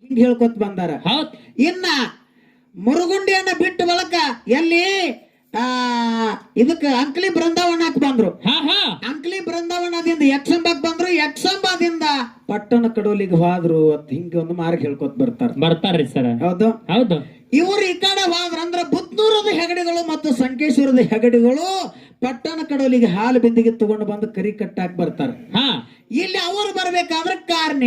ಹಿಂಗ್ ಹೇಳ್ಕೊತ ಬಂದಾರ. ಇನ್ನ ಮುರುಗುಂಡಿಯನ್ನ ಬಿಟ್ಟು ಬಳಕ ಎಲ್ಲಿ ಇದಕ್ಕ ಅಂಕ್ಲಿ ಬೃಂದಾವನಕ್ ಬಂದ್ರು. ಅಂಕ್ಲಿ ಬೃಂದಾವನದಿಂದ ಯಕ್ಷಂಬಕ್ ಬಂದ್ರು. ಯಕ್ಷಂಬದಿಂದ ಪಟ್ಟಣ ಕಡೋಲಿಗೆ ಹೋದ್ರು ಅಂತ ಹಿಂಗ ಒಂದು ಮಾರ್ಗ ಹೇಳ್ಕೊತ ಬರ್ತಾರ್ರಿ ಸರ್. ಹೌದು ಹೌದು. ಇವ್ರು ಈ ಕಡೆ ಹೋದ್ರ ಅಂದ್ರ ಬುದ್ನೂರದ ಹೆಗಡಿಗಳು ಮತ್ತು ಸಂಕೇಶ್ವರದ ಹೆಗಡಿಗಳು ಪಟ್ಟಣ ಕಡೋಲಿಗೆ ಹಾಲು ಬಿಂದಿಗೆ ತಗೊಂಡು ಬಂದು ಕರಿ ಕಟ್ಟಾಕ್ ಬರ್ತಾರ. ಇಲ್ಲಿ ಅವರು ಬರ್ಬೇಕಾದ್ರೆ ಕಾರಣ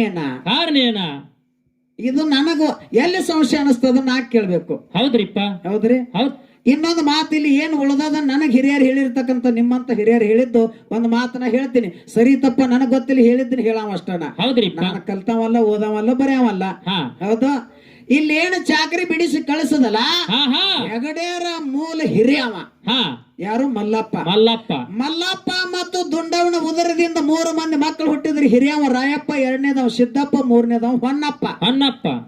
ಇದು ನನಗೂ ಎಲ್ಲಿ ಸಂಶಯ ಅನಿಸ್ತದ ನಾ ಕೇಳ್ಬೇಕು. ಹೌದ್ರಿಪ್ಪ ಹೌದ್ರಿ. ಹೌದ್. ಇನ್ನೊಂದು ಮಾತು ಇಲ್ಲಿ ಏನು ಉಳ್ದದ ನನಗ್ ಹಿರಿಯರು ಹೇಳಿರ್ತಕ್ಕಂಥ ನಿಮ್ಮಂತ ಹಿರಿಯರು ಹೇಳಿದ್ದು ಒಂದು ಮಾತನ್ನ ಹೇಳ್ತೀನಿ. ಸರಿ ತಪ್ಪ ನನಗ್ ಗೊತ್ತಿಲ್ಲ, ಹೇಳಿದ್ದೀನಿ ಹೇಳಾವ ಅಷ್ಟನ. ಹೌದ್ರಿ. ನಾನು ಕಲ್ತಾವಲ್ಲ, ಓದಾವಲ್ಲ, ಬರೆಯವಲ್ಲ. ಹೌದು. ಇಲ್ಲಿ ಏನು ಚಾಕರಿ ಬಿಡಿಸಿ ಕಳಿಸದಲ್ಲ, ಹೆಗಡೆಯರ ಮೂಲ ಹಿರಿಯವ ಯಾರು? ಮಲ್ಲಪ್ಪ ಮತ್ತು ದುಂಡವನ ಉದರದಿಂದ 3 ಮಂದಿ ಮಕ್ಕಳು ಹುಟ್ಟಿದ್ರಿ. ಹಿರಿಯವ ರಾಯಪ್ಪ, 2ನೇದವ ಸಿದ್ದಪ್ಪ, 3ನೇದವ ಹೊನ್ನಪ್ಪ.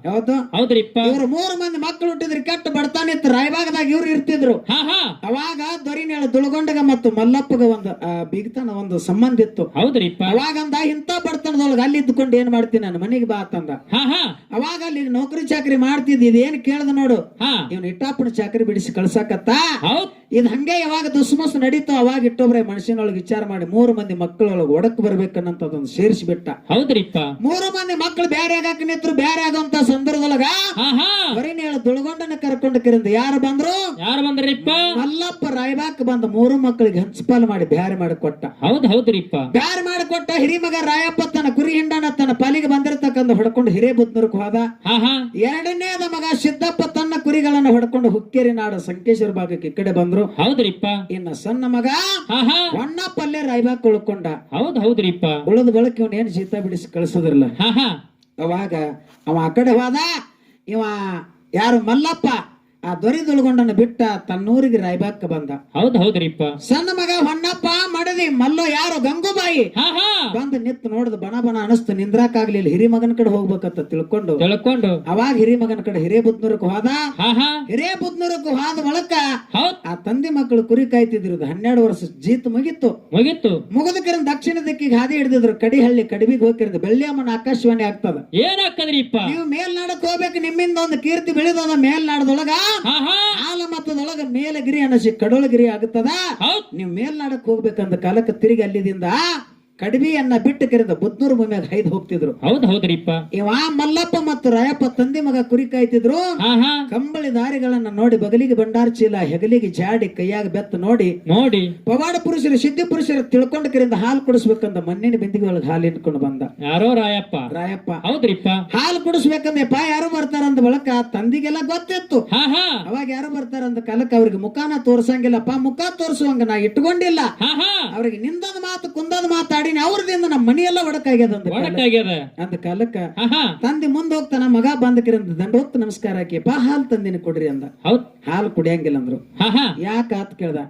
ಹೌದು ಹೌದ್ರಿಪ್ಪ. ಇವ್ರು 3 ಮಂದಿ ಮಕ್ಕಳು ಹುಟ್ಟಿದ್ರಿ. ಕೆಟ್ಟ ಬಡತಾನಿತ್ತು. ರಾಯಬಾಗದಾಗ ಇವ್ರು ಇರ್ತಿದ್ರು. ಅವಾಗ ದೊರಿನೇಳ ದುಳಗೊಂಡಗ ಮತ್ತು ಮಲ್ಲಪ್ಪಗ ಒಂದು ಬಿಗ್ತನ ಒಂದು ಸಂಬಂಧ ಇತ್ತು. ಹೌದ್ರಿಪ್ಪ. ಅವಾಗಂದ ಇಂಥ ಬಡತನದೊಳಗ ಅಲ್ಲಿ ಇದ್ದುಕೊಂಡು ಏನ್ ಮಾಡ್ತೀನಿ ನಾನು ಮನೆಗೆ ಬಾ ಅಂತಂದ. ಅವಾಗ ಅಲ್ಲಿ ನೌಕರಿ ಚಾಕರಿ ಮಾಡ್ತಿದ್ದ. ಇದೇನ್ ಕೇಳ್ದ ನೋಡು, ಇವ್ನ ಇಟ್ಟಾಪನ ಚಾಕರಿ ಬಿಡಿಸಿ ಕಳ್ಸಾಕತ್ತ. ಇದ್ ಹಂಗೆ ಯಾವಾಗ ದುಸ್ಮಸ್ ನಡೀತೋ ಅವಾಗ ಇಟ್ಟೊಬ್ರೆ ಮನುಷ್ಯನೊಳಗೆ ವಿಚಾರ ಮಾಡಿ 3 ಮಂದಿ ಮಕ್ಕಳೊಳಗೆ ಒಡಕ್ ಬರ್ಬೇಕನ್ನಂತದೊಂದು ಸೇರಿಸಿ ಬಿಟ್ಟ. ಹೌದ್ರಿಪ್ಪ. 3 ಮಂದಿ ಮಕ್ಕಳು ಬೇರೆ ಆಗಾಕ ನಿಂತ್ರು. ಬೇರೆ ಆಗುವಂತ ಸಂದರ್ಭದೊಳಗ ಬರೀನೇಳ ದುಳಗೊಂಡನ ಕರ್ಕೊಂಡು ಕಿರಿಂದ ಯಾರು ಬಂದ್ರಿಪ್ಪ? ಮಲ್ಲಪ್ಪ ರಾಯಬಾಕ್ ಬಂದ 3 ಮಕ್ಕಳಿಗೆ ಹಂಚಪಾಲು ಮಾಡಿ ಬ್ಯಾರೆ ಮಾಡಿ ಕೊಟ್ಟ. ಹೌದ್ರಿಪ್ಪ. ಬ್ಯಾರೆ ಮಾಡಿ ಕೊಟ್ಟ. ಹಿರಿಮಗ ರಾಯಪ್ಪ ತನ್ನ ಕುರಿ ಹಿಂಡನ ತನ್ನ ಪಾಲಿಗೆ ಬಂದಿರತಕ್ಕಂಥ ಹೊಡ್ಕೊಂಡು ಹಿರೇಬುದ್ನೂರ್ಕ್ ಹೋದ. 2ನೇದ ಮಗ ಸಿದ್ದಪ್ಪ ತನ್ನ ಕುರಿಗಳನ್ನ ಹೊಡ್ಕೊಂಡು ಹುಕ್ಕೇರಿ ನಾಡು ಸಂಕೇಶ್ವರ ಭಾಗಕ್ಕೆ ಈ ಕಡೆ ಬಂದ್ರು. ಹೌದ್ರಿಪ್ಪ. ಇನ್ನ ಸಣ್ಣ ಮಗ ಹೊನ್ನಪ್ಪಲ್ಲೇ ರಾಯಬಾಕ್ ಉಳ್ಕೊಂಡ. ಹೌದ್ರಿಪ್ಪ. ಉಳಿದ ಬಳಕ ಇವನ್ ಏನ್ ಶೀತ ಬಿಡಿಸಿ ಕಳಿಸೋದ್ರಲ್ಲ. ಅವಾಗ ಅವ ಆ ಕಡೆ ಹೋದ. ಇವ ಯಾರು ಮಲ್ಲಪ್ಪ ಆ ದೊರಿದುಳ್ಗೊಂಡನ ಬಿಟ್ಟ ತನ್ನೂರಿಗೆ ರಾಯಬಾಕ್ ಬಂದ. ಹೌದ್ರಿಪ್ಪ. ಸಣ್ಣ ಮಗ ಹೊನ್ನಪ್ಪ ಮಡದಿ ಮಲ್ಲೋ ಯಾರು ಗಂಗೂಬಾಯಿ ಬಂದು ನಿತ್ತು ನೋಡ್ದು ಬಣ ಅನಸ್ತು. ನಿಂದ್ರಾಕಾಗ್ಲಿಲ್ಲ. ಹಿರಿಮಗನ ಕಡೆ ಹೋಗ್ಬೇಕಂತ ತಿಳ್ಕೊಂಡು ಅವಾಗ ಹಿರಿಮಗನ ಕಡೆ ಹಿರೇಬುದ್ನೂರಕ್ಕೆ ಹೋದ. ಹಿರೇಬುದ್ನೂರಕ್ಕೆ ಹೋದ ಬಳಕ ಆ ತಂದೆ ಮಕ್ಕಳು ಕುರಿ ಕಾಯ್ತಿದ್ರು. 12 ವರ್ಷ ಜೀತ್ ಮುಗಿತ್ತು. ಮುಗಿದಕಿರಂದ ದಕ್ಷಿಣ ದಿಕ್ಕಿಗೆ ಹಾದಿ ಹಿಡಿದಿದ್ರು. ಕಡಿಹಳ್ಳಿ ಕಡಿಬಿಗೆ ಹೋಗಿರಂದ ಬೆಳ್ಳಿಯಮ್ಮನ ಆಕಾಶವಾಣಿ ಆಗ್ತದ. ಏನಾಗ್ತದ್ರಿಪ್ಪ? ನೀವು ಮೇಲ್ನಾಡಕ್ ಹೋಗ್ಬೇಕು. ನಿಮ್ಮಿಂದ ಒಂದು ಕೀರ್ತಿ ಬೆಳೆದ ಮೇಲ್ನಾಡದೊಳಗ ಆಲಮತ್ತದೊಳಗ ಮೇಲಗಿರಿ ಅನಸಿ ಕಡೋಳಗಿರಿ ಆಗುತ್ತದ. ನೀವು ಮೇಲ್ನಾಡಕ್ ಹೋಗ್ಬೇಕಂದ ಕಾಲಕ್ಕೆ ತಿರುಗಿ ಅಲ್ಲಿದಿಂದ ಕಡಿಬಿಯನ್ನ ಬಿಟ್ಟು ಕರೆದ ಬುದ್ನೂರು ಭೂಮಿಯಾಗ ಹೈದ್ ಹೋಗ್ತಿದ್ರು. ಹೌದ್ರಿಪ್ಪ. ಇವ ಮಲ್ಲಪ್ಪ ಮತ್ತು ರಾಯಪ್ಪ ತಂದೆ ಮಗ ಕುರಿ ಕಾಯ್ತಿದ್ರು. ಕಂಬಳಿ ದಾರಿಗಳನ್ನ ನೋಡಿ ಬಗಲಿಗೆ ಬಂಡಾರ ಚೀಲ, ಹೆಗಲಿಗೆ ಜಾಡಿ, ಕೈಯಾಗ ಬೆತ್ತ ನೋಡಿ ಪವಾಡ ಪುರುಷರು ಸಿದ್ಧಿ ಪುರುಷರು ತಿಳ್ಕೊಂಡ ಕರಿಂದ ಹಾಲು ಕುಡಿಸ್ಬೇಕಂದ ಮಣ್ಣಿನ ಬಿಂದಿಗೆ ಒಳಗೆ ಹಾಲು ಇಟ್ಕೊಂಡು ಬಂದ. ಯಾರೋ ರಾಯಪ್ಪ. ಹೌದ್ರಿಪ್ಪ. ಹಾಲು ಕುಡಿಸ್ಬೇಕಂದಪ್ಪ ಯಾರು ಬರ್ತಾರಂದ ಬಳಕ ತಂದಿಗೆಲ್ಲ ಗೊತ್ತಿತ್ತು. ಅವಾಗ ಯಾರು ಬರ್ತಾರಂದ ಕಾಲಕ್ಕೆ ಅವ್ರಿಗೆ ಮುಖಾನ ತೋರ್ಸಂಗಿಲ್ಲಪ್ಪ. ಮುಖ ತೋರ್ಸುವಂಗ ನಾ ಇಟ್ಕೊಂಡಿಲ್ಲ. ಅವ್ರಿಗೆ ನಿಂದದ ಮಾತು ಕುಂದದ ಮಾತಾಡಿ ಅವ್ರದಿಂದ ನಮ್ಮ ಮನೆಯೆಲ್ಲ ಒಡಕಾಗ್ಯದ ಅಂದ ಕಾಲಕ್ಕ ತಂದೆ ಮುಂದೆ ಹೋಗ್ತಾನ. ಮಗ ಬಂದಕಿರಂದ ದಂಡೋತ್ ನಮಸ್ಕಾರ ಹಾಕಿಪ್ಪ ಹಾಲು ತಂದಿನ ಕೊಡ್ರಿ ಅಂದ. ಹಾಲು ಕುಡಿಯಂಗಿಲ್ಲ ಅಂದ್ರು. ಯಾಕ ಆತ್ ಕೇಳ್ದ.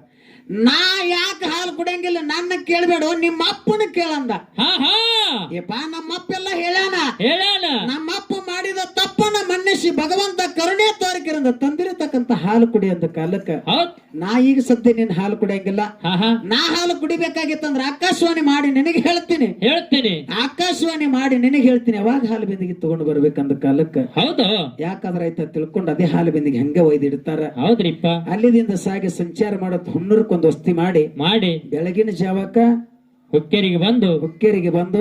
ನಾ ಯಾಕ ಹಾಲು ಕುಡಿಯಂಗಿಲ್ಲ ನನ್ನ ಕೇಳ್ಬೇಡ, ನಿಮ್ಮ ಅಪ್ಪನ ಕೇಳಂದ. ಏಪಾ ನಮ್ಮಪ್ಪೆಲ್ಲ ಹೇಳ್ಯಾನ. ನಮ್ಮಪ್ಪ ಮಾಡಿದ ತಪ್ಪನ ಮನ್ನಿಸಿ ಭಗವಂತ ಕರುಣೆ ತೋರಿಕಿರಂದ ತಂದಿರತಕ್ಕಂತ ಹಾಲು ಕುಡಿ ಅಂದ ಕಾಲಕ್ಕ ನಾ ಈಗ ಸದ್ಯ ನಿನ್ ಹಾಲು ಕುಡಿಯಂಗಿಲ್ಲ. ನಾ ಹಾಲು ಕುಡಿಬೇಕಾಗಿತ್ತಂದ್ರ ಆಕಾಶವಾಣಿ ಮಾಡಿ ನಿನಗೆ ಹೇಳ್ತೀನಿ. ಆಕಾಶವಾಣಿ ಮಾಡಿ ನಿನಗೆ ಹೇಳ್ತೀನಿ. ಅವಾಗ ಹಾಲು ಬಿಂದಿಗೆ ತಗೊಂಡು ಬರ್ಬೇಕಂದ ಕಾಲಕ್ಕ ಯಾಕಾದ್ರ ಆಯ್ತ ತಿಳ್ಕೊಂಡು ಅದೇ ಹಾಲು ಬಿಂದಿಗೆ ಹಂಗೆ ಒಯ್ದಿಡ್ತಾರ. ಹೌದ್ರಿಪ್ಪ. ಅಲ್ಲಿದಿಂದ ಸಾಗಿ ಸಂಚಾರ ಮಾಡತ್ ಹೊನ್ನೂರಕ್ಕೊಂದು ವಸ್ತಿ ಮಾಡಿ ಬೆಳಗಿನ ಜಾವಕ್ಕ ಹುಕ್ಕೇರಿಗೆ ಬಂದು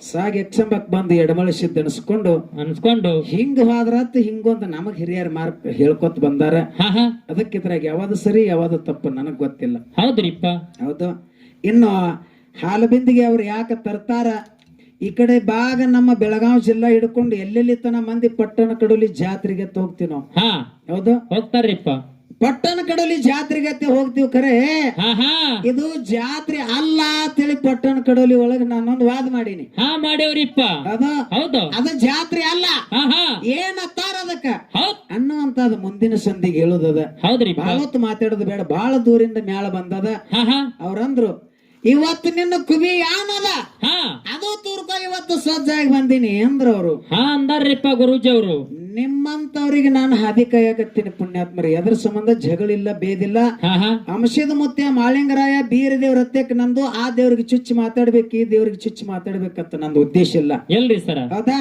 ಸಾಗಿ ಯಕ್ಷಂಬಕ್ ಬಂದು ಎಡಮಳ ಸಿದ್ಧ ಅನ್ಸ್ಕೊಂಡು ಹಿಂಗ ಹೋದ್ರತ್ ಹಿಂಗೊಂದು ನಮಗ್ ಹಿರಿಯರ್ ಮಾರ್ಕ್ ಹೇಳ್ಕೊತ ಬಂದಾರ. ಅದಕ್ಕಿದ್ರಾಗ ಯಾವ್ದು ಸರಿ ಯಾವ್ದು ತಪ್ಪು ನನಗ್ ಗೊತ್ತಿಲ್ಲ. ಹೌದ್ರಿಪ್ಪ. ಹೌದು. ಇನ್ನು ಹಾಲು ಬಿಂದಿಗೆ ಅವ್ರು ಯಾಕೆ ತರ್ತಾರ? ಈ ಕಡೆ ಭಾಗ ನಮ್ಮ ಬೆಳಗಾವಿ ಜಿಲ್ಲಾ ಹಿಡ್ಕೊಂಡು ಎಲ್ಲೆಲ್ಲಿ ತನ ಮಂದಿ ಪಟ್ಟಣ ಕಡೋಲಿ ಜಾತ್ರೆಗೆ ಹೋಗ್ತೀವಿ ನಾವು. ಹೌದು ಹೋಗ್ತಾರ್ರಿಪ್ಪ. ಪಟ್ಟಣ ಕಡೋಲಿ ಜಾತ್ರೆಗೆ ಹೋಗ್ತೀವಿ. ಖರೆ ಇದು ಜಾತ್ರೆ ಅಲ್ಲ ಅಂತೇಳಿ ಪಟ್ಟಣ ಕಡೋಲಿ ಒಳಗ ನಾನೊಂದು ವಾದ ಮಾಡೀನಿ. ಮಾಡ್ಯವ್ರಿಪ್ಪ. ಅದು ಜಾತ್ರೆ ಅಲ್ಲ. ಏನತ್ತಾರ ಅದಕ್ಕ ಅನ್ನುವಂತದ ಮುಂದಿನ ಸಂಧಿಗೆ ಹೇಳುದದ. ಹೌದ್ರಿ. ಬಹಳ ಹೊತ್ತು ಮಾತಾಡೋದು ಬೇಡ. ಬಹಳ ದೂರಿಂದ ಮ್ಯಾಲ ಬಂದದ. ಅವ್ರಂದ್ರು ಇವತ್ತು ನಿನ್ನ ಕುಬಿ ಯಾನದ ಅದು ತೂರ್ಕ ಇವತ್ತು ಸಜ್ಜಾಗಿ ಬಂದೀನಿ ಅಂದ್ರ ಅವ್ರು. ಅಂದಾರ್ರಿಪ್ಪ ಗುರೂಜಿ ಅವರು. ನಿಮ್ಮಂತವ್ರಿಗೆ ನಾನು ಹಾದಿ ಕಾಯಕತ್ತೀನಿ ಪುಣ್ಯಾತ್ಮರಿ. ಎದ್ರ ಸಂಬಂಧ ಜಗಳಿಲ್ಲ, ಬೇದಿಲ್ಲ. ಅಂಶದ ಮುತ್ತೆ ಮಾಳಿಂಗರಾಯ ಬೀರ ದೇವ್ರ ಹತ್ತಕ್ಕೆ ನಂದು ಆ ದೇವ್ರಿಗೆ ಚುಚ್ಚಿ ಮಾತಾಡ್ಬೇಕು, ಈ ದೇವ್ರಿಗೆ ಚುಚ್ಚಿ ಮಾತಾಡ್ಬೇಕಂತ ನಂದು ಉದ್ದೇಶ ಇಲ್ಲ. ಎಲ್ರಿ ಸರ್? ಹೌದಾ?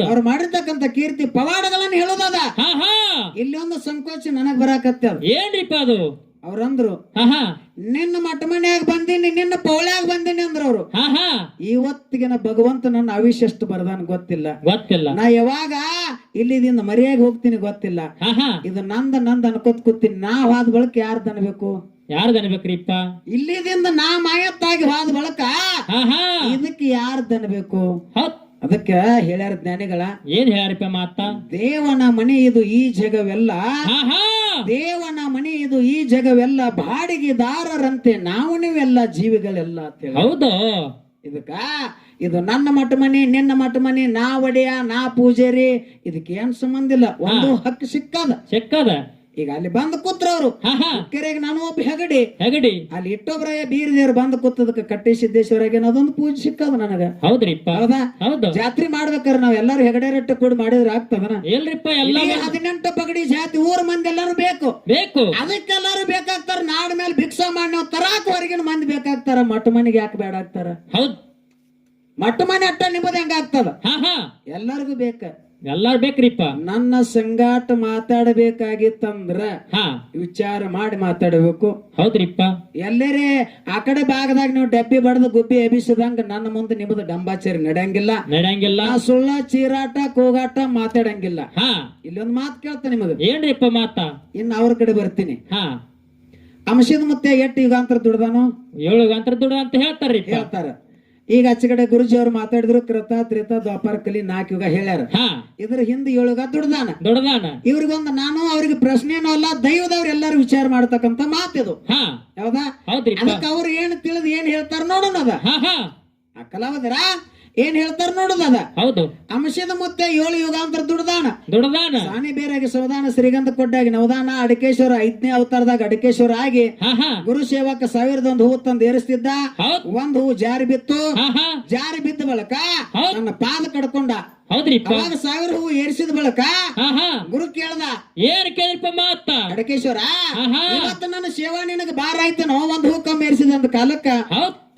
ಅವ್ರು ಮಾಡಿರ್ತಕ್ಕಂಥ ಕೀರ್ತಿ ಪವಾಡಗಳನ್ನ ಹೇಳೋದದ. ಇಲ್ಲಿ ಒಂದು ಸಂಕೋಚ ನನಗ್ ಬರಾಕತ್ತ. ಏನ್ರಿಪ್ಪ ಅದು? ಅವ್ರಂದ್ರು ನಿನ್ನ ಮಠ ಮನ್ಯಾಗ ಬಂದೀನಿ, ನಿನ್ನ ಪೌಳ್ಯಾಗ ಬಂದೀನಿ ಅಂದ್ರ ಅವ್ರು. ಇವತ್ತಿಗೆ ನಾ ಭಗವಂತ ನನ್ನ ಆವಿಷ್ಯ ಎಷ್ಟು ಬರದಾನ ಗೊತ್ತಿಲ್ಲ. ನಾ ಯಾವಾಗ ಇಲ್ಲಿದಿಂದ ಮರಿಯಾಗಿ ಹೋಗ್ತೀನಿ ಗೊತ್ತಿಲ್ಲ. ಇದು ನಂದ ಅನ್ಕೋತ್ ಕೂತೀನಿ. ನಾ ಹೋದ ಬಳಕ ಯಾರ್ದು ಅನ್ಬೇಕು? ಯಾರ್ದು ಅನ್ಬೇಕ್ರಿಪ್ಪ? ಇಲ್ಲಿದಿಂದ ನಾ ಮಾಯತ್ತಾಗಿ ಹೋದ ಬಳಕ ಇದಕ್ಕೆ ಯಾರ್ದು ಅನ್ಬೇಕು? ಅದಕ್ಕೆ ಹೇಳ್ಯಾರ ಜ್ಞಾನಿಗಳ. ಏನ್ ಹೇಳ್ಯಾರಪ್ಪ ಮಾತಾ? ದೇವನ ಮನೆ ಇದು ಈ ಜಗವೆಲ್ಲ, ದೇವನ ಮನೆ ಇದು ಈ ಜಗವೆಲ್ಲ, ಬಾಡಿಗೆದಾರರಂತೆ ನಾವು ನೀವೆಲ್ಲ ಜೀವಿಗಳೆಲ್ಲ ಅಂತ. ಹೌದು. ಇದಕ್ಕ ಇದು ನನ್ನ ಮಠ ಮನೆ, ನಿನ್ನ ಮಠ ಮನೆ, ನಾ ಒಡೆಯ, ನಾ ಪೂಜಾರಿ, ಇದಕ್ಕೆ ಏನ್ ಸಂಬಂಧ ಇಲ್ಲ. ಒಂದು ಹಕ್ಕು ಸಿಕ್ಕದ. ಈಗ ಅಲ್ಲಿ ಬಂದು ಕೂತ್ರವ್ರು ಕೆರೆಗೆ ನಾನು ಒಬ್ಬ ಹೆಗಡಿ ಅಲ್ಲಿ ಇಟ್ಟೊಬ್ರಾಯ ಬೀರದೇವ್ರು ಬಂದು ಕೂತದಕ್ಕೆ ಕಟ್ಟಿ ಸಿದ್ದೇಶ್ವರಾಗ ಅದೊಂದು ಪೂಜೆ ಸಿಕ್ಕದ ನನಗ. ಹೌದ್ರಿಪ್ಪ? ಹೌದಾ? ಜಾತ್ರೆ ಮಾಡ್ಬೇಕಾರೆ ನಾವ್ ಎಲ್ಲಾರು ಹೆಗಡೆ ರಟ್ಟ ಕೂಡಿ ಮಾಡಿದ್ರೆ ಆಗ್ತದನ? ಎಲ್ರಿಪ್ಪ? ಎಲ್ಲ 18 ಪಗಡಿ ಜಾತಿ ಊರ್ ಮಂದಿ ಎಲ್ಲಾರು ಬೇಕು. ಅದಕ್ಕೆಲ್ಲಾರು ಬೇಕಾಗ್ತಾರ. ನಾಡ್ ಮೇಲೆ ಭಿಕ್ಷಾ ಮಾಡಿ ನಾವು ತರಾಕ ಹೊರಗಿನ ಮಂದಿ ಬೇಕಾಗ್ತಾರ. ಮಠ ಮನೆಗೆ ಯಾಕೆ ಬೇಡ ಆಗ್ತಾರ? ಹೌದ್. ಮಠ ಮನೆ ಅಟ್ಟ ನಿಮ್ಮದ ಹೆಂಗ ಆಗ್ತದ? ಎಲ್ಲರಿಗೂ ಬೇಕ. ಎಲ್ಲಾರು ಬೇಕ್ರಿಪ್ಪ. ನನ್ನ ಸಂಗಾಟ ಮಾತಾಡಬೇಕಾಗಿತ್ತಂದ್ರ ವಿಚಾರ ಮಾಡಿ ಮಾತಾಡಬೇಕು. ಹೌದ್ರಿಪ್ಪ? ಎಲ್ಲರೇ ಆ ಕಡೆ ಭಾಗದಾಗ ನೀವು ಡಬ್ಬಿ ಬಡದು ಗುಬ್ಬಿ ಎಬಿಸದಂಗ ನನ್ನ ಮುಂದೆ ನಿಮ್ಮದು ಡಂಬಾಚಾರಿ ನಡೆಯಂಗಿಲ್ಲ. ಸುಳ್ಳ ಚೀರಾಟ ಕೂಗಾಟ ಮಾತಾಡಂಗಿಲ್ಲ. ಇಲ್ಲೊಂದು ಮಾತು ಕೇಳ್ತ ನಿಮಗ. ಏನ್ರಿಪ್ಪ ಮಾತಾ? ಇನ್ನು ಅವ್ರ ಕಡೆ ಬರ್ತೀನಿ. ಅಂಶದ ಮುತ್ತೆ ಎಷ್ಟು ಯುಗಾಂತರ ದುಡ್ದಾನು? 7 ಯುಗಾಂತರ ದುಡ್ದ ಅಂತ ಹೇಳ್ತಾರ. ಈಗ ಆಚೆಗಡೆ ಗುರುಜಿ ಅವ್ರು ಮಾತಾಡಿದ್ರು ಕೃತ ತ್ರೇತ ದ್ವಾಪರ ಕಲಿ 4 ಯುಗ ಹೇಳ್ಯಾರ. ಇದ್ರ ಹಿಂದೆ 7 ಯುಗ ದುಡ್ದಾನ. ಇವ್ರಿಗೊಂದು ನಾನು ಅವ್ರಿಗೆ ಪ್ರಶ್ನೆನೂ ಅಲ್ಲ, ದೈವದವ್ರು ಎಲ್ಲಾರು ವಿಚಾರ ಮಾಡ್ತಕ್ಕಂತ ಮಾತಿದು. ಹೌದಾ? ಅದಕ್ಕೆ ಅವ್ರು ಏನ್ ತಿಳಿದ್ ಏನ್ ಹೇಳ್ತಾರ ನೋಡೋಣ. ಅದ ಆ ಕಲಾವಿದರ ಏನ್ ಹೇಳ್ತಾರ ನೋಡುದದ. ಹೌದು. ಅಂಶದ ಮುತ್ತೆ 7 ಯುಗಾಂತರ ದುಡ್ದಾನ. ಸಾನಿ ಬೇರಾಗಿ ಸವದಾನ ಶ್ರೀಗಂಧ ಕೊಟ್ಟಾಗಿ ನವದಾನ ಅಡಕೇಶ್ವರ 5ನೇ ಅವತಾರದಾಗ ಅಡಕೇಶ್ವರ ಆಗಿ ಗುರು ಸೇವಕ 1001 ಹೂವು ತಂದು ಏರಿಸ್ತಿದ್ದ. ಒಂದ್ ಹೂವು ಜಾರಿ ಬಿದ್ದ ಬಳಕ ನನ್ನ ಪಾದ ಕಡ್ಕೊಂಡ. ಅವಾಗ 1000 ಹೂವು ಏರಿಸಿದ ಬಳಕ ಗುರು ಕೇಳ್ದ. ಏನ್ ಕೇಳಿಪ್ಪ ಮಾತ? ಅಡಕೇಶ್ವರ, ಇವತ್ತು ನನ್ನ ಸೇವಾ ನಿನಗ ಬಾರ ಆಯ್ತನೋ, ಒಂದ್ ಹೂ ಕಮ್ಮಿ ಏರಿಸಿದ ಅಂದ ಕಾಲಕ್ಕ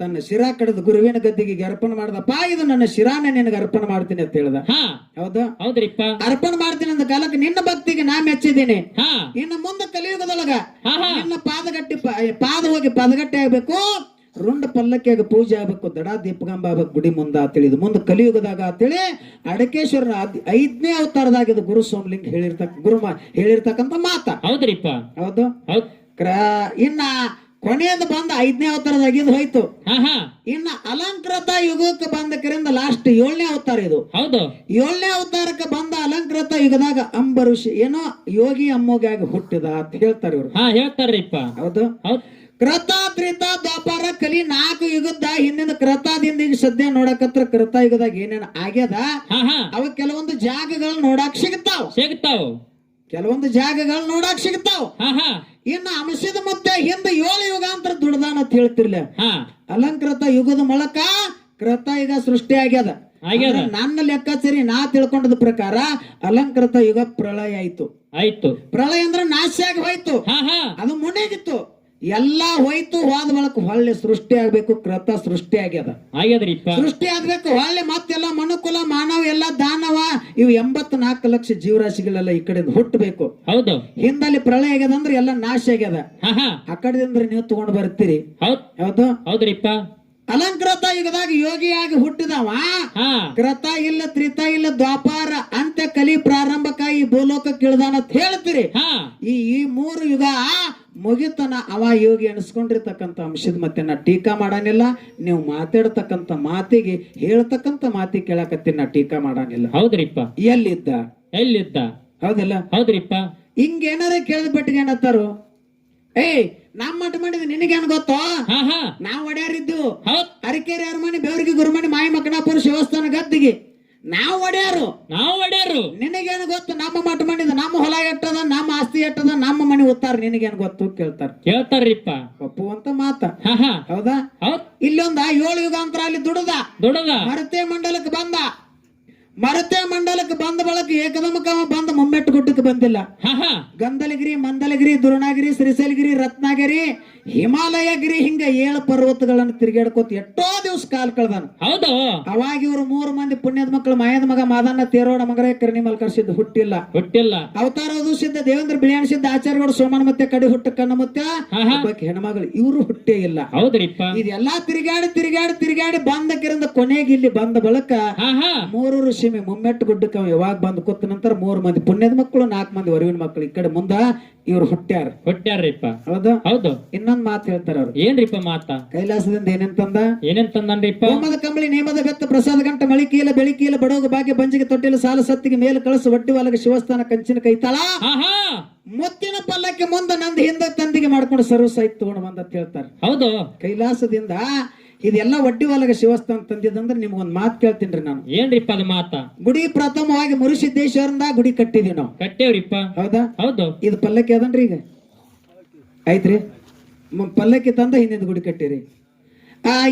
ತನ್ನ ಶಿರಾ ಕಡದ ಗುರುವಿನ ಗದ್ದಿಗೆ ಅರ್ಪಣೆ ಮಾಡ್ದಪ್ಪ. ಇದು ನನ್ನ ಶಿರಾನ ನಿನಗೆ ಅರ್ಪಣೆ ಮಾಡ್ತೀನಿ ಅಂತ ಹೇಳ್ದ. ಹೌದ್ರಿಪ್ಪ? ಅರ್ಪಣೆ ಮಾಡ್ತೀನಿ ಅಂದ ಕಾಲಕ್ಕೆ ನಿನ್ನ ಭಕ್ತಿಗೆ ನಾ ಮೆಚ್ಚಿದ್ದೀನಿ. ಇನ್ನು ಮುಂದೆ ಕಲಿಯುಗದೊಳಗ ನಿನ್ನ ಪಾದ ಹೋಗಿ ಪದಗಟ್ಟೆ ಆಗ್ಬೇಕು, ರುಂಡ ಪಲ್ಲಕ್ಕಿಯಾಗ ಪೂಜೆ ಆಗ್ಬೇಕು, ದಡ ದೀಪಗಂಬ ಆಗ್ಬೇಕು ಗುಡಿ ಮುಂದ ತಿಳಿದು ಮುಂದೆ ಕಲಿಯುಗದಾಗ ಅಂತೇಳಿ ಅಡಕೇಶ್ವರನ 5ನೇ ಅವತಾರದಾಗ ಇದು ಗುರು ಸೋಮಲಿಂಗ ಹೇಳಿರ್ತಕ್ಕಂಥ ಮಾತ. ಹೌದ್ರಿಪ್ಪ? ಹೌದು. ಇನ್ನ ಕೊನೆಯದು ಬಂದ 5ನೇ ಅವತಾರದಾಗ ಇದು ಹೋಯ್ತು. ಇನ್ನ ಅಲಂಕೃತ ಯುಗಕ್ಕೆ ಬಂದಕರಿಂದ ಲಾಸ್ಟ್ 7ನೇ ಅವತಾರ ಇದು. ಹೌದು. 7ನೇ ಅವತಾರಕ್ಕೆ ಬಂದ ಅಲಂಕೃತ ಯುಗದಾಗ ಅಂಬರೀಷ್ ಏನೋ ಯೋಗಿ ಅಮ್ಮೋಗಾಗಿ ಹುಟ್ಟಿದ ಅಂತ ಹೇಳ್ತಾರೆ ಇವ್ರು. ಹೇಳ್ತಾರ್ರಿಪ್ಪ? ಹೌದು. ಕೃತ ತ್ರೇತ ದ್ವಾಪರ ಕಲಿ 4 ಯುಗದ ಹಿಂದಿನ ಕೃತದಿಂದ ಈಗ ಸದ್ಯ ನೋಡಕತ್ರ ಕೃತ ಯುಗದಾಗ ಏನೇನ ಆಗ್ಯದ ಅವ ಕೆಲವೊಂದು ಜಾಗಗಳು ನೋಡಾಕ್ ಸಿಗ್ತಾವ. ಕೆಲವೊಂದು ಜಾಗಗಳು ನೋಡಾಕ್ ಸಿಗ್ತಾವ. ಇನ್ನು ಅಂಶದ ಮತ್ತೆ ಹಿಂದ 7 ಯುಗಾಂತರ ದುಡ್ದಾನ ಅಂತ ಹೇಳ್ತಿರ್ಲ. ಅಲಂಕೃತ ಯುಗದ ಮೂಲಕ ಕೃತ ಯುಗ ಸೃಷ್ಟಿ ಆಗ್ಯದ. ನನ್ನ ಲೆಕ್ಕಾಚಾರಿ ನಾ ತಿಳ್ಕೊಂಡದ ಪ್ರಕಾರ ಅಲಂಕೃತ ಯುಗ ಪ್ರಳಯ ಆಯ್ತು. ಪ್ರಳಯ ಅಂದ್ರೆ ನಾಶ ಆಗಿ ಹೋಯ್ತು. ಅದು ಮುನೇಗಿತ್ತು, ಎಲ್ಲಾ ಹೋಯ್ತು. ಹೋದ ಬಳಕ ಹೊಳ್ಳೆ ಸೃಷ್ಟಿ ಆಗ್ಬೇಕು. ಕೃತ ಸೃಷ್ಟಿ ಆಗ್ಯದ್ರಿಪ್ಪ. ಸೃಷ್ಟಿ ಆಗ್ಬೇಕು ಹೊಳ್ಳೆ ಮತ್ತೆಲ್ಲ ಮನುಕುಲ ಮಾನವ ಎಲ್ಲ ದಾನವ ಇವು 84 ಲಕ್ಷ ಜೀವರಾಶಿಗಳೆಲ್ಲ ಈ ಕಡೆ ಹುಟ್ಟಬೇಕು. ಹೌದು. ಹಿಂದಲ್ಲಿ ಪ್ರಳಯ ಆಗ್ಯದ ಅಂದ್ರೆ ಎಲ್ಲ ನಾಶ ಆಗ್ಯದ. ಆ ಕಡೆದಿಂದ ನೀವು ತಗೊಂಡ್ ಬರ್ತೀರಿ. ಹೌದ್ರಿಪ್ಪ? ಅಲಂಕೃತ ಯುಗದಾಗ ಯೋಗಿಯಾಗಿ ಹುಟ್ಟಿದವ. ಕೃತ ಇಲ್ಲ, ತ್ರೇತ ಇಲ್ಲ, ದ್ವಾಪಾರ ಅಂತ್ಯ ಕಲಿ ಪ್ರಾರಂಭಕ್ಕಾಗಿ ಭೂಲೋಕಕ್ಕೆ ಇಳಿದಾನ ಅಂತ ಹೇಳ್ತೀರಿ. ಈ 3 ಯುಗ ಮುಗಿತನ ಅವ ಯೋಗಿ ಅನಿಸ್ಕೊಂಡಿರ್ತಕ್ಕಂಥ ಅಂಶದ ಮತ್ತೆ ನಾ ಟೀಕಾ ಮಾಡಾನಿಲ್ಲ. ನೀವು ಮಾತಾಡ್ತಕ್ಕಂಥ ಮಾತಿಗೆ ಹೇಳ್ತಕ್ಕಂಥ ಮಾತಿಗೆ ಕೇಳಕತ್ತೀನಿ, ನಾ ಟೀಕಾ ಮಾಡಾನಿಲ್ಲ. ಹೌದ್ರಿಪ್ಪ? ಎಲ್ಲಿದ್ದ? ಹೌದಲ್ಲ? ಹೌದ್ರಿಪ್ಪ? ಹಿಂಗೇನಾರ ಕೇಳಿದ ಬಿಟ್ಟಿಗೆ ಏನತ್ತಾರು, ನಮ್ ಮಠ ಮಾಡಿದ್ ನಿನಗೇನ್ ಗೊತ್ತೋ? ನಾವ್ ಒಡ್ಯಾರಿದ್ದು ಅರಕೇರಿ ಅರಮನೆ, ಬೇವರಿಗೆ ಗುರುಮನೆ, ಮಾಯಿ ಮಕನಾಪುರ ಶಿವಸ್ಥಾನ ಗದ್ದಿಗೆ ನಾವ್ ಒಡ್ಯಾರು. ನಿನಗೇನು ಗೊತ್ತು? ನಮ್ಮ ಮಠ ಮಾಡಿದ, ನಮ್ಮ ಹೊಲ ಎಟ್ಟದ, ನಮ್ಮ ಆಸ್ತಿ ಎಟ್ಟದ, ನಮ್ಮ ಮನೆ ಓದ್ತಾರ, ನಿನಗೇನ್ ಗೊತ್ತು ಕೇಳ್ತಾರ್ರಿಪ್ಪ. ಒಪ್ಪುವಂತ ಮಾತ. ಹೌದಾ? ಇಲ್ಲೊಂದ 7 ಯುಗಾಂತರ ಅಲ್ಲಿ ದುಡದ ಮರತೆ ಮಂಡಲಕ್ಕೆ ಬಂದ. ಮರತೆ ಮಂಡಲಕ್ಕೆ ಬಂದ ಬಳಕ ಏಕದಮಕವ ಬಂದ ಮೊಮ್ಮೆಟ್ಟು ಗುಡ್ಡಕ್ಕೆ ಬಂದಿಲ್ಲ. ಹಾ ಹಾ ಗಂಧಲಗಿರಿ, ಮಂದಲಗಿರಿ, ದುರ್ಣಗಿರಿ, ಶ್ರೀಶೈಲಗಿರಿ, ರತ್ನಗಿರಿ, ಹಿಮಾಲಯಗಿರಿ ಹಿಂಗ 7 ಪರ್ವತಗಳನ್ನು ತಿರುಗಾಡ್ಕೋತ ಎಷ್ಟೋ ದಿವಸ ಕಾಲ ಕಳ್ದಾನ. ಹೌದು ಅವಾಗ ಇವರು 3 ಮಂದಿ ಪುಣ್ಯದ ಮಕ್ಕಳು ಮಾಯದ ಮಗ ಮಾದಣ್ಣ ತೇರೋಡ ಮಗರೇ ಕರ್ಣಿ ಮಲ್ಕರ್ ಸಿದ್ಧ ಹುಟ್ಟಿಲ್ಲ. ಹುಟ್ಟಿಲ್ಲ. ಅವತಾರ ಸಿದ್ಧ ದೇವೇಂದ್ರ ಬಿಳಿಯಾಣ ಸಿದ್ಧ ಆಚಾರ್ಯಗೌಡ ಸೋಮನ ಮತ್ತೆ ಕಡಿ ಹುಟ್ಟ ಕಣ್ಣ ಮತ್ತೆ ಒಬ್ಬಾಕಿ ಹೆಣ್ಮಗಳು ಇವರು ಹುಟ್ಟೇ ಇಲ್ಲ. ಹೌದ್ರಿಪ್ಪ. ಇದೆಲ್ಲಾ ತಿರುಗಾಡಿ ತಿರುಗಾಡಿ ತಿರುಗಾಡಿ ಬಂದಕಿರಿಂದ ಕೊನೆಗೆ ಇಲ್ಲಿ ಬಂದ ಬಳಕ ಹಾ ಹಾ 3 ಋಷಿಮೆ ಮುಮ್ಮೆಟ್ಟು ಗುಡ್ಡಕ್ಕೆ ಅವ ಯಾವಾಗ ಬಂದು ಕೂತ ನಂತರ 3 ಮಂದಿ ಪುಣ್ಯದ ಮಕ್ಕಳು 4 ಮಂದಿ ವರುವಿನ ಮಕ್ಕಳು ಈ ಕಡೆ ಮುಂದ ಇವ್ರು ಹುಟ್ಟ್ಯಾರ. ಹುಟ್ಟ್ಯಾರ್ರಿಪ್ಪ. ಹೌದು ಹೌದು. ಇನ್ನೊಂದ್ ಮಾತು ಹೇಳ್ತಾರ ಅವ್ರು. ಏನ್ರಿಪ್ಪ ಮಾತ? ಕೈಲಾಸದಿಂದ ಏನೇಂತಂದ? ಏನೇನ್ ತಂದನ್ರಿಪ್ಪ? ಹೋಮದ ಕಂಬಳಿ ನೇಮದ ಬೆತ್ತ ಪ್ರಸಾದ ಗಂಟ ಮಳಿಕೀಲ ಬೆಳಿಕೀಲ ಬಡೋಗ ಭಾಗ್ಯ ಬಂಜಿಗೆ ತೊಟ್ಟಿಲ ಸಾಲ ಸತ್ತಿಗೆ ಮೇಲೆ ಕಳಸು ಒಟ್ಟಿ ವಾಲಗ ಶಿವಸ್ಥಾನ ಕಂಚಿನ ಕೈತಾಳ ಹಾ ಹಾ ಮುತ್ತಿನ ಪಲ್ಲಕ್ಕೆ ಮುಂದೆ ನಂದು ಹಿಂದೆ ತಂದಿಗೆ ಮಾಡ್ಕೊಂಡು ಸರ್ವ ಸಾಹಿತ್ಯ ತಗೊಂಡು ಬಂದ ಹೇಳ್ತಾರೆ. ಹೌದು. ಕೈಲಾಸದಿಂದ ಇದೆಲ್ಲ ಒಡ್ಡಿ ವಾಲಗ ಶಿವಸ್ಥಾನ ತಂದಿದ್ದಂದ್ರೆ ನಿಮ್ಗೊಂದ್ ಮಾತು ಕೇಳ್ತೀನಿ ನಾನು. ಏನ್ರಿಪ್ಪ ಅದು ಮಾತ? ಗುಡಿ ಪ್ರಥಮವಾಗಿ ಮುರುಸಿದ್ದೇಶ್ವರಿಂದ ಗುಡಿ ಕಟ್ಟಿದೀವಿ ನಾವು. ಕಟ್ಟೇವ್ರಿಪ್ಪ. ಹೌದಾ? ಹೌದು. ಇದು ಪಲ್ಲಕ್ಕಿ ಅದನ್ರಿ ಈಗ ಐತ್ರಿ. ಪಲ್ಲಕ್ಕಿ ತಂದ ಹಿಂದಿನ ಗುಡಿ ಕಟ್ಟಿರಿ.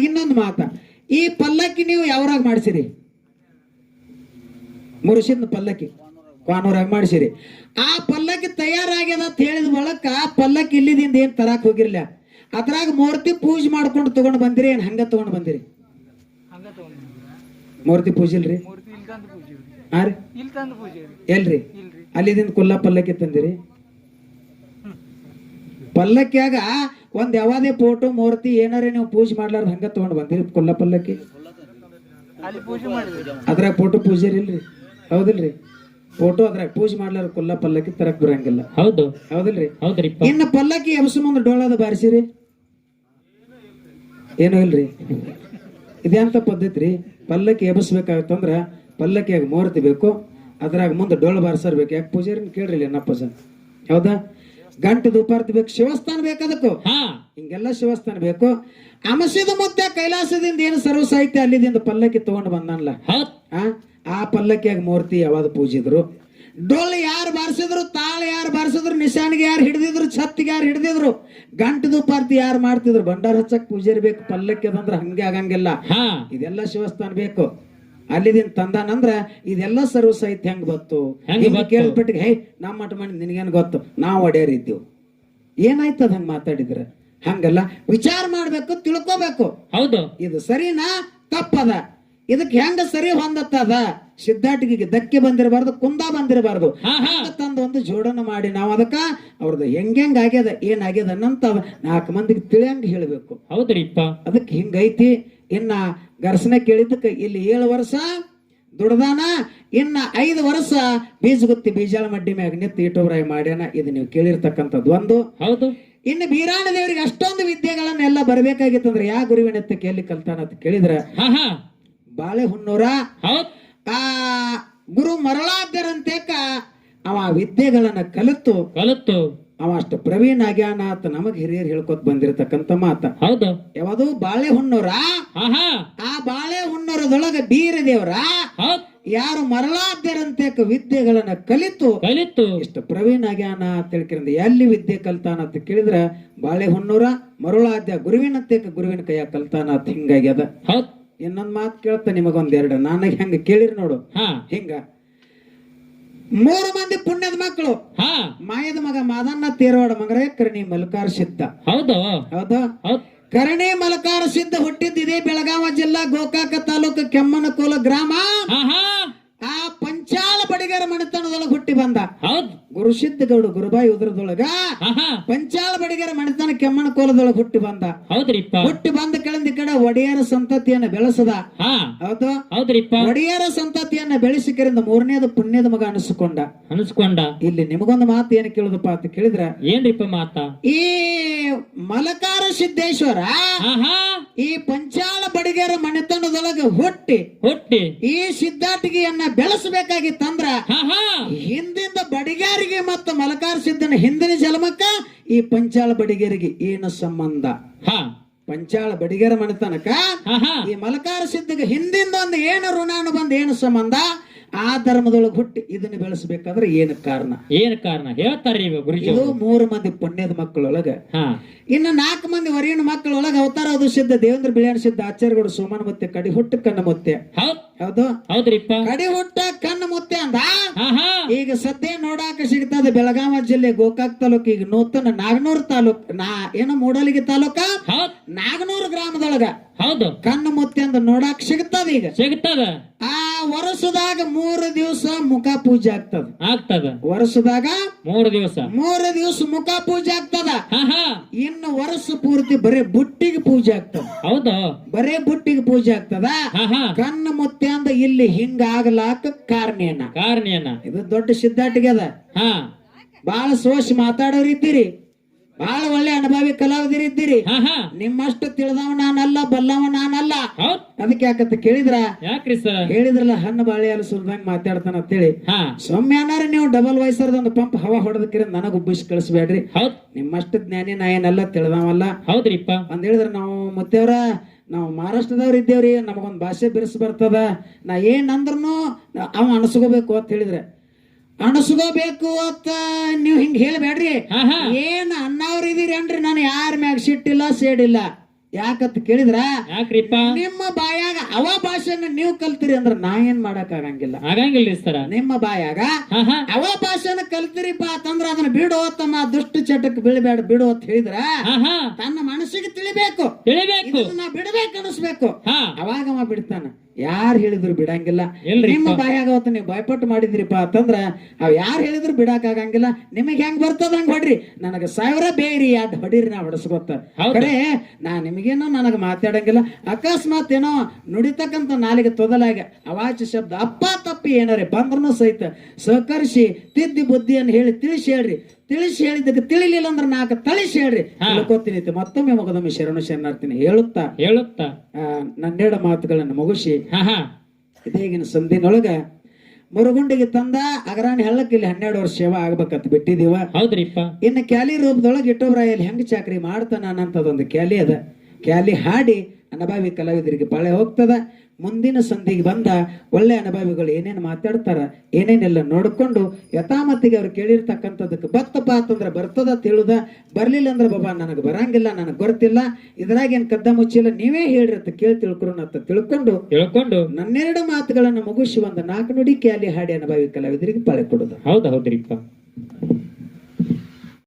ಇನ್ನೊಂದು ಮಾತ, ಈ ಪಲ್ಲಕ್ಕಿ ನೀವು ಯಾವ್ರಾಗ ಮಾಡಿಸಿರಿ? ಮುರುಸಿದ ಪಲ್ಲಕ್ಕಿ ಕಾನೂರಾಗ ಮಾಡಿಸಿರಿ. ಆ ಪಲ್ಲಕ್ಕಿ ತಯಾರಾಗ್ಯದ ಅಂತ ಹೇಳಿದ ಬಳಕ ಪಲ್ಲಕ್ಕಿ ಇಲ್ಲಿದಿಂದ ಏನ್ ತರಾಕ್ ಹೋಗಿರ್ಲಿಲ್ಲ. ಅದ್ರಾಗ ಮೂರ್ತಿ ಪೂಜೆ ಮಾಡ್ಕೊಂಡು ತಗೊಂಡ್ ಬಂದಿರಿ, ಏನ್ ಹಂಗ ತಗೊಂಡ್ ಬಂದಿರಿ? ಮೂರ್ತಿ ಪೂಜೆ ಇಲ್ರಿ? ಎಲ್ರಿ? ಅಲ್ಲಿದಿಂದ ಕುಲ್ಲ ಪಲ್ಲಕ್ಕಿ ತಂದಿರಿ. ಪಲ್ಲಕ್ಕಿಯಾಗ ಒಂದ್ ಯಾವಾದೇ ಫೋಟೋ ಮೂರ್ತಿ ಏನಾರೇ ನೀವು ಪೂಜೆ ಮಾಡ್ಲಾರ್ದ ಹಂಗ ತಗೊಂಡ್ ಬಂದಿರಿ ಕುಲ್ಲ ಪಲ್ಲಕ್ಕಿ? ಅದ್ರಾಗ ಫೋಟೋ ಪೂಜೆ ಇಲ್ರಿ? ಹೌದಿಲ್ರಿ? ಫೋಟೋ ಅದ್ರಾಗ ಪೂಜೆ ಮಾಡ್ಲಾರ ಕುಲ್ಲ ಪಲ್ಲಕ್ಕಿ ತರಕ್ ಬರಂಗಿಲ್ಲ. ಹೌದು. ಹೌದಿಲ್ರಿ? ಹೌದ್ರಿಪ್ಪ. ಇನ್ನು ಪಲ್ಲಕ್ಕಿ ಎಬ್ಸ ಮುಂದೆ ಡೋಳದ ಬಾರಿಸಿರಿ? ಏನೋ ಇಲ್ರಿ. ಇದ್ಯಾಂತ ಪದ್ಧತಿ ರೀ? ಪಲ್ಲಕ್ಕಿ ಎಬ್ಸ್ಬೇಕಾಗತ್ತಂದ್ರ ಪಲ್ಲಕ್ಕಿಯಾಗ ಮೂರ್ತಿ ಬೇಕು, ಅದ್ರಾಗ ಮುಂದೆ ಡೋಳ ಬಾರಿಸರ್ ಬೇಕು. ಯಾಕೆ ಪೂಜಾರಿನ ಕೇಳ್ರಿ ಏನಪ್ಪ ಜನ? ಹೌದಾ? ಗಂಟೆ ದುಪಾರ್ತಿ ಬೇಕು, ಶಿವಸ್ಥಾನ ಬೇಕದಕ್ಕೂ. ಹಿಂಗೆಲ್ಲ ಶಿವಸ್ಥಾನ ಬೇಕು. ಅಮಸಿದ ಮುದ್ದೆ ಕೈಲಾಸದಿಂದ ಏನು ಸರ್ವ ಸಾಹಿತ್ಯ ಅಲ್ಲಿದಿಂದ ಪಲ್ಲಕ್ಕಿ ತಗೊಂಡು ಬಂದಲ್ಲ, ಆ ಪಲ್ಲಕ್ಕಿಯಾಗ ಮೂರ್ತಿ ಯಾವಾಗ ಪೂಜಿದ್ರು, ಡೊಳ್ಳು ಯಾರು ಬಾರಿಸಿದ್ರು, ತಾಳ ಯಾರು ಬಾರಿಸಿದ್ರು, ನಿಶಾನಿಗೆ ಯಾರು ಹಿಡಿದಿದ್ರು, ಛತ್ತಿಗೆ ಯಾರು ಹಿಡಿದಿದ್ರು, ಗಂಟೆ ದುಪಾರ್ತಿ ಯಾರು ಮಾಡ್ತಿದ್ರು, ಭಂಡಾರ ಹಚ್ಚಕ್ ಪೂಜಾರಿ ಬೇಕು. ಪಲ್ಲಕ್ಕಿ ಅದಂದ್ರ ಹಂಗೆ ಆಗಂಗಿಲ್ಲ. ಇದೆಲ್ಲ ಶಿವಸ್ಥಾನ ಬೇಕು. ಅಲ್ಲಿದಿಂದ ತಂದಾನಂದ್ರ ಇದೆಲ್ಲ ಸರ್ವ ಸಾಹಿತ್ಯ ಹೆಂಗ್ ಬತ್ತು? ಕೇಳ್ಪಟ್ಟಿಗೆ ಹೇ ನಮ್ಮ ಮಠ ಮಾಡಿ ನಿನಗೇನು ಗೊತ್ತು, ನಾವು ಒಡೆಯರಿದ್ದೀವಿ. ಏನಾಯ್ತದ ಹಂಗ ಮಾತಾಡಿದ್ರ? ಹಂಗಲ್ಲ, ವಿಚಾರ ಮಾಡ್ಬೇಕು, ತಿಳ್ಕೋಬೇಕು. ಹೌದು. ಇದು ಸರಿನಾ ತಪ್ಪದ? ಇದಕ್ಕೆ ಹೆಂಗ ಸರಿ ಹೊಂದತ್ತದ? ಸಿದ್ಧಾಟಿಗೆ ಧಕ್ಕೆ ಬಂದಿರಬಾರ್ದು, ಕುಂದ ಬಂದಿರಬಾರ್ದು. ತಂದ ಒಂದು ಜೋಡಣೆ ಮಾಡಿ ನಾವು ಅದಕ್ಕ ಅವ್ರದ್ದು ಹೆಂಗ್ ಆಗ್ಯದ ಏನಾಗ್ಯದ ಅನ್ನಂತ 4 ಮಂದಿಗೆ ತಿಳಿಯಂಗ ಹೇಳ್ಬೇಕು. ಹೌದ್ರಿಪ್ಪ. ಅದಕ್ಕೆ ಹಿಂಗೈತಿ. ಇನ್ನ ಗರ್ಸನೆ ಕೇಳಿದ್ದಕ್ಕೆ ಇಲ್ಲಿ 7 ವರ್ಷ ದುಡ್ದಾನ, ಇನ್ನ 5 ವರ್ಷ ಬೀಜ ಗುತ್ತಿ ಬೀಜಾಳ ಮಡ್ಡಿ ಮ್ಯಾಗ ನಿಂತು ಇಟೋಬ್ರಾಯಿ ಮಾಡ್ಯಾನ. ಇದು ನೀವು ಕೇಳಿರ್ತಕ್ಕಂಥದ್ದು ಒಂದು. ಹೌದು. ಇನ್ನು ಬೀರಾಣ ದೇವರಿಗೆ ಅಷ್ಟೊಂದು ವಿದ್ಯೆಗಳನ್ನೆಲ್ಲ ಬರ್ಬೇಕಾಗಿತ್ತಂದ್ರೆ ಯಾವ ಗುರುವಿನತ್ತಕ್ಕೆ ಎಲ್ಲಿ ಕಲ್ತಾನ ಅಂತ ಕೇಳಿದ್ರ ಬಾಳೆಹುನ್ನೂರ ಗುರು ಮರಳಾದ್ಯರಂತೇಕ ಅವ ವಿದ್ಯೆಗಳನ್ನ ಕಲಿತು ಅವ ಅಷ್ಟು ಪ್ರವೀಣ್ ಆಗ್ಯಾನ ಅಂತ ನಮಗ್ ಹಿರಿಯರು ಹೇಳ್ಕೊತ್ ಬಂದಿರತಕ್ಕಂತ ಮಾತ. ಹೌದು. ಯಾವುದು? ಬಾಳೆಹುನ್ನೂರ. ಆ ಬಾಳೆಹುನ್ನೂರದೊಳಗ ಬೀರ ದೇವರ ಯಾರು ಮರಳಾದ್ಯರಂತೇಕ ವಿದ್ಯೆಗಳನ್ನ ಕಲಿತು ಇಷ್ಟು ಪ್ರವೀಣ್ ಆಗ್ಯಾನ ಅಂತ ಹೇಳ್ಕಿರಂದ ಎಲ್ಲಿ ವಿದ್ಯೆ ಕಲ್ತಾನ ಅಂತ ಕೇಳಿದ್ರ ಬಾಳೆಹುನ್ನೂರ ಮರಳಾದ್ಯ ಗುರುವಿನಂತೇಕ ಗುರುವಿನ ಕೈಯ ಕಲ್ತಾನ ಅಂತ ಹಿಂಗಾಗ್ಯದ. ಇನ್ನೊಂದ್ ಮಾತು ಕೇಳ್ತ ನಿಮಗೊಂದೆರಡು ನನಗೆ ಹೆಂಗ ಕೇಳಿರಿ ನೋಡು. ಹಿಂಗ 3 ಮಂದಿ ಪುಣ್ಯದ ಮಕ್ಕಳು. ಮಾಯದ ಮಗ ಮಾದಣ್ಣ ತೇರವಾಡ ಮಗರೇ ಕರ್ಣಿ ಮಲ್ಕಾರ ಸಿದ್ಧ. ಹೌದು. ಕರ್ಣಿ ಮಲ್ಕಾರ ಸಿದ್ಧ ಹುಟ್ಟಿದ್ದ ಇದೇ ಬೆಳಗಾವ ಜಿಲ್ಲಾ ಗೋಕಾಕ ತಾಲೂಕು ಕೆಮ್ಮನಕೋಲ ಗ್ರಾಮ. ಆ ಪಂಚಾಲ ಬಡಿಗರ ಮನೆತನದೊಳಗೆ ಹುಟ್ಟಿ ಬಂದ. ಗುರುಸಿದ್ಧ ಗೌಡ ಗುರುಬಾಯಿ ಉದ್ರದೊಳಗ ಪಂಚಾಲ ಬಡಿಗರ ಮನೆತನ ಕೆಮ್ಮನ ಕೋಲದೊಳಗೆ ಹುಟ್ಟಿ ಬಂದ. ಹುಟ್ಟಿ ಬಂದ ಕೆಳಂದ ಕಡೆ ಒಡೆಯರ ಸಂತತಿಯನ್ನ ಬೆಳೆಸದ. ಒಡೆಯರ ಸಂತತಿಯನ್ನ ಬೆಳೆಸಿಕರಿಂದ 3ನೇದು ಪುಣ್ಯದ ಮಗ ಅನಿಸ್ಕೊಂಡ. ಇಲ್ಲಿ ನಿಮಗೊಂದು ಮಾತು ಏನು ಕೇಳುದಪ್ಪ ಅಂತ ಕೇಳಿದ್ರ ಏನ್ರಿಪ್ಪ ಮಾತ? ಈ ಮಲಕಾರ ಸಿದ್ದೇಶ್ವರ ಈ ಪಂಚಾಲ ಬಡಿಗರ ಮನೆತನದೊಳಗೆ ಹುಟ್ಟಿ ಈ ಸಿದ್ಧಾಟಿಗೆಯನ್ನ ಬೆಳೆಸಬೇಕಾಗಿತ್ತಂದ್ರ ಹಿಂದಿಂದ ಬಡಿಗಾರಿಗೆ ಮತ್ತು ಮಲಕಾರ ಸಿದ್ದನ ಹಿಂದಿನ ಜನ್ಮಕ್ಕ ಈ ಪಂಚಾಳ ಬಡಿಗರಿಗೆ ಏನು ಸಂಬಂಧ? ಪಂಚಾಳ ಬಡಿಗರ ಮನೆತನಕ ಈ ಮಲಕಾರ ಸಿದ್ಧಗೆ ಹಿಂದಿಂದ ಒಂದು ಏನು ಋಣಾನು ಬಂದ ಏನು ಸಂಬಂಧ? ಆ ಧರ್ಮದೊಳಗೆ ಹುಟ್ಟಿ ಇದನ್ನ ಬೆಳೆಸಬೇಕಾದ್ರೆ ಏನು ಕಾರಣ ಹೇಳ್ತಾರೆ ಇದು 3 ಮಂದಿ ಪುಣ್ಯದ ಮಕ್ಕಳೊಳಗ. ಇನ್ನು 4 ಮಂದಿ ವರಿಯಣ ಮಕ್ಕಳೊಳಗ ಅವತಾರ ಅದು ಸಿದ್ಧ ದೇವೇಂದ್ರ ಬಿಳಿಯಾಣ ಸಿದ್ಧ ಆಚಾರ್ಯಗೌಡ ಸೋಮನ ಮತ್ತೆ ಕಡಿ ಹುಟ್ಟು ಕಣ್ಣ ಮತ್ತೆ ಹೌದು. ಹೌದ್ರಿಪ್ಪ ಕಡಿ ಹುಟ್ಟ ಕಣ್ಣು ಮುತ್ತೆ ಅಂದ. ಹಾ ಹಾ ಈಗ ಸದ್ಯ ನೋಡಾಕ ಸಿಗ್ತದೆ ಬೆಳಗಾವಿ ಜಿಲ್ಲೆ ಗೋಕಾಕ್ ತಾಲೂಕ್, ಈಗ ನೂತನ ನಾಗನೂರ್ ತಾಲೂಕ್, ಏನು ಮೂಡಲಗಿ ತಾಲೂಕ ಹೌದ್ ನಾಗನೂರ್ ಗ್ರಾಮದೊಳಗ ಹೌದು ಕಣ್ಣು ಮುತ್ತೆ ಅಂದ ನೋಡಾಕ ಸಿಗ್ತದ. ಈಗ ಸಿಗ್ತದ ಆ ವರ್ಷದಾಗ 3 ದಿವಸ ಮುಖ ಪೂಜೆ ಆಗ್ತದ. ಆಗ್ತದ ವರ್ಷದಾಗ 3 ದಿವಸ 3 ದಿವಸ ಮುಖ ಪೂಜೆ ಆಗ್ತದ. ಹಾ ಹಾ ಇನ್ನು ವರ್ಷ ಪೂರ್ತಿ ಬರೇ ಬುಟ್ಟಿಗೆ ಪೂಜೆ ಆಗ್ತದ. ಹೌದು ಬರೇ ಬುಟ್ಟಿಗೆ ಪೂಜೆ ಆಗ್ತದ. ಹಾ ಹಾ ಕಣ್ಣು ಮುತ್ತೆ ಅಂದ ಇಲ್ಲಿ ಹಿಂಗ ಆಗ್ಲಾಕ ಕಾರಣ ಏನ? ಕಾರಣ ಇದು ದೊಡ್ಡ ಸಿದ್ಧಾಟಿಗೆ ಅದ. ಹಾ ಬಹಳ ಸೋಚ್ ಮಾತಾಡೋರು ಇದ್ದೀರಿ, ಬಹಳ ಒಳ್ಳೆ ಅನುಭವಿ ಕಲಾವಿದರು ಇದ್ದೀರಿ. ಹಾ ಹಾ ನಿಮ್ಮಷ್ಟು ತಿಳಿದವ ನಾನಲ್ಲ, ಬಲ್ಲವ ನಾನಲ್ಲ. ಹೌದ್ ಅದಕ್ಕೆ ಯಾಕಂತ ಕೇಳಿದ್ರ, ಯಾಕ್ರಿ ಸರ್ ಹೇಳಿದ್ರಲ್ಲ ಹಣ್ಣು ಬಾಳೆ ಅಲ್ಲಿ ಸುಲ್ದಂಗ್ ಮಾತಾಡ್ತಾನ ಅಂತೇಳಿ. ಹಾ ಸೌಮ್ಯಾನಾರ ನೀವು ಡಬಲ್ ವಯಸ್ಸರ್ದ ಒಂದು ಪಂಪ್ ಹವಾ ಹೊಡೆದಕ್ಕಿರ ನನಗ್ ಉಬ್ಬಿಸಿ ಕಳಿಸ್ಬೇಡ್ರಿ. ಹೌದ್ ನಿಮ್ಮಷ್ಟು ಜ್ಞಾನಿ ನಾ ಏನಲ್ಲ, ತಿಳಿದವಲ್ಲ ಹೌದ್ರಿಪ್ಪ ಅಂದ ಹೇಳಿದ್ರ. ನಾವು ಮುತ್ತೇವ್ರ ನಾವು ಮಹಾರಾಷ್ಟ್ರದವ್ರು ಇದ್ದೇವ್ರಿ, ನಮಗೊಂದ್ ಭಾಷೆ ಬಿರ್ಸ್ ಬರ್ತದ. ನಾ ಏನಂದ್ರೂ ಅವ ಅಣಸ್ಕೋಬೇಕು ಅಂತ ಹೇಳಿದ್ರೆ ಅಣಸ್ಕೋಬೇಕು ಅಂತ ನೀವು ಹಿಂಗ್ ಹೇಳ್ಬೇಡ್ರಿ. ಹಾ ಹಾ ಏನ್ ಅನ್ನವ್ರ ಇದೀರಿ ಅನ್ರಿ, ನಾನು ಯಾರ ಮ್ಯಾಗ ಸಿಟ್ಟಿಲ್ಲ ಸೇಡಿಲ್ಲ. ಯಾಕಂತ ಕೇಳಿದ್ರ, ಯಾಕ್ರಿಪ್ಪ ನಿಮ್ಮ ಬಾಯಾಗ ಅವ ಭಾಷೆನ ನೀವು ಕಲ್ತಿರಿ ಅಂದ್ರ ನಾ ಏನ್ ಮಾಡಕ್ ಆಗಂಗಿಲ್ಲ. ಆಗಂಗಿಲ್ರಿ ಸರ. ನಿಮ್ಮ ಬಾಯಾಗ ಹಾ ಹಾ ಅವ ಭಾಷೆನ ಕಲ್ತಿರಿಪ್ಪ ಅಂತಂದ್ರ ಅದನ್ನ ಬಿಡು ತಮ್ಮ ದುಷ್ಟ ಚಟಕ್ ಬೀಳ್ಬೇಡ ಬಿಡು ಅಂತ ಹೇಳಿದ್ರ ಹಾ ಹಾ ತನ್ನ ಮನಸ್ಸಿಗೆ ತಿಳಿಬೇಕು, ತಿಳಿಬೇಕು. ಇದನ್ನ ಬಿಡ್ಬೇಕು ಅನಿಸ್ಬೇಕು. ಹಾ ಅವಾಗ ಅವ ಬಿಡ್ತಾನ. ಯಾರು ಹೇಳಿದ್ರು ಬಿಡಂಗಿಲ್ಲ. ಎಲ್ರಿಪ್ಪ? ನಿಮ್ಮ ಬಾಯಾಗ ಅವತ್ತು ನೀವು ಭಯಪಟ್ಟು ಮಾಡಿದ್ರಿಪ್ಪ ಅಂತಂದ್ರ ಅವ್ ಯಾರು ಹೇಳಿದ್ರು ಬಿಡಾಕ ಆಗಂಗಿಲ್ಲ. ನಿಮಗ್ ಹೆಂಗ್ ಬರ್ತದ ಹಂಗ ಹೊಡ್ರಿ, ನನಗ 1000 ಬೇರಿ ಅದ್ ಹೊಡಿರಿ, ನಾ ಹೊಡಸ್ಕೊತ. ಹೌದು. ಕರೆ ನಾ ನಿಮಗೇನೋ ನನಗ ಮಾತಾಡಂಗಿಲ್ಲ. ಅಕಸ್ಮಾತ್ ಏನೋ ನುಡಿತಕ್ಕಂತ ನಾಲಿಗೆ ತೊದಲಾಗ ಅವಾಚ ಶಬ್ದ ಅಪ್ಪ ತಪ್ಪಿ ಏನಾರೆ ಬಂದ್ರೂ ಸಹಿತ ಸಹಕರಿಸಿ ತಿದ್ದಿ ಬುದ್ಧಿಯನ್ನು ಹೇಳಿ ತಿಳಿಸಿ ಹೇಳ್ರಿ. ತಿಳಿಸಿ ಹೇಳಿದ್ದಕ್ಕೆ ತಿಳಿಲಿಲ್ಲ ಅಂದ್ರೆ 4 ತಳಿಸಿ ಹೇಳ್ರಿ. ತಿಳ್ಕೊತೀನಿ. ಮತ್ತೊಮ್ಮೆ ಮಗದೊಮ್ಮೆ ಶರಣು ಶರಣಾರ್ಥಿನಿ ಹೇಳುತ್ತಾ ಹೇಳುತ್ತಾ ನನ್ನೆರಡು ಮಾತುಗಳನ್ನು ಮುಗಿಸಿ ಹಾ ಹಾ ಇದೇಗಿನ ಸಂಧಿನೊಳಗ ಮುರುಗುಂಡಿಗೆ ತಂದ ಅಗರಾಣಿ ಹಳ್ಳಕ್ಕೆ ಇಲ್ಲಿ 12 ವರ್ಷ ಸೇವಾ ಆಗ್ಬೇಕಂತ ಬಿಟ್ಟಿದೀವ. ಹೌದ್ರಿಪ್ಪ ಇನ್ನು ಕ್ಯಾಲಿ ರೂಪದೊಳಗೆ ಇಟ್ಟೊಬ್ರಾಯಲ್ಲಿ ಹೆಂಗ್ ಚಾಕ್ರಿ ಮಾಡ್ತಾನ ಅನ್ನಂಥದ್ದೊಂದು ಕ್ಯಾಲಿ ಅದ. ಕ್ಯಾಲಿ ಹಾಡಿ ಅನುಭವಿ ಕಲಾವಿದರಿಗೆ ಬಾಳೆ ಹೋಗ್ತದ. ಮುಂದಿನ ಸಂಧಿಗೆ ಬಂದ ಒಳ್ಳೆ ಅನುಭವಿಗಳು ಏನೇನು ಮಾತಾಡ್ತಾರ ಏನೇನೆಲ್ಲ ನೋಡ್ಕೊಂಡು ಯಥಾಮತಿಗೆ ಅವ್ರು ಕೇಳಿರ್ತಕ್ಕಂಥದಕ್ಕೆ ಬತ್ತಪ್ಪ ಅಂತಂದ್ರೆ ಬರ್ತದ ತಿಳುದ, ಬರ್ಲಿಲ್ಲ ಅಂದ್ರೆ ಬಾಬಾ ನನಗೆ ಬರಂಗಿಲ್ಲ, ನನಗೆ ಗೊತ್ತಿಲ್ಲ, ಇದ್ರಾಗೇನ್ ಕದ್ದ ಮುಚ್ಚಿಲ್ಲ, ನೀವೇ ಹೇಳಿರತ್ತ ಕೇಳಿ ತಿಳ್ಕೊರೋಣ ಅಂತ ತಿಳ್ಕೊಂಡು ನನ್ನೆರಡು ಮಾತುಗಳನ್ನು ಮುಗಿಸಿ ಒಂದು 4 ನುಡಿ ಕ್ಯಾಲಿ ಹಾಡಿ ಅನುಭವಿ ಕಲಾವಿದರಿಗೆ ಬಾಳೆ ಕೊಡುದು. ಹೌದ್ರಿಪ್ಪ.